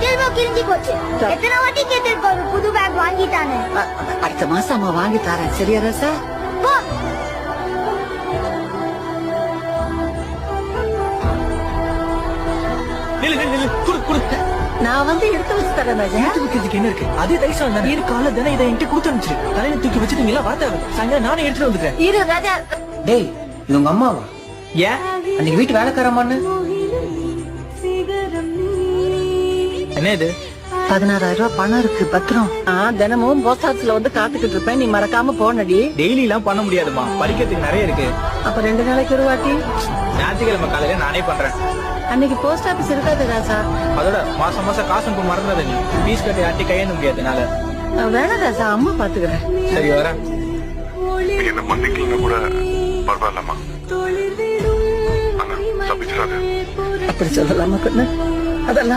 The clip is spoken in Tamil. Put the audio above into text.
செல்வம் கிழிஞ்சி போச்சு. எத்தனை வாட்டி கேட்டிருக்க ஒரு புது பேக் வாங்கிட்டானு. அடுத்த மாசம் அம்மா வாங்கி தரேன். சரியா ராசா? போ. நான் வந்து எடுத்து வச்சு தரேன் ராஜா. எடுத்து வைக்கிறதுக்கு என்ன இருக்கு? அதே தைசம் தான். கால தானே இதை என்கிட்ட கொடுத்து அனுப்பிச்சிரு. தலையில தூக்கி வச்சுட்டீங்களா? வார்த்தை சாயங்காலம் நானே எடுத்துட்டு வந்துட்டேன். இரு ராஜா. டேய், இது உங்க அம்மாவா? ஏன் அன்னைக்கு வீட்டு வேலைக்காரமான்னு என்ன இது? 16,000 ரூபாய் பணம் இருக்கு, பத்திரம். தினமும் போஸ்ட் ஆபீஸ்ல வந்து காத்துக்கிட்டு இருப்பேன். நீ மறக்காம போனடி. டெய்லி எல்லாம் பண்ண முடியாதுமா, படிக்கிறதுக்கு நிறைய இருக்கு. அப்ப 2 நாளைக்கு ஒரு வாட்டி. ஞாயிற்றுக்கிழமை காலையில நானே பண்றேன். அன்னைக்கு போஸ்ட் ஆபீஸ் இருக்காது ராசா. அதோட மாசம் மாசம் காசு மறந்தது நீ. பீஸ் கட்டி ஆட்டி கையெழுந்த முடியாதுனால. வேணாம் ராசா, அம்மா பாத்துக்கிறேன். சரி வரேன். என்ன மன்னிக்கலன்னா கூட பரவாயில்லம்மா. ஆனா தப்பிச்சிடாத. அப்படி சொல்லலாமா கண்ணு? அதெல்லாம்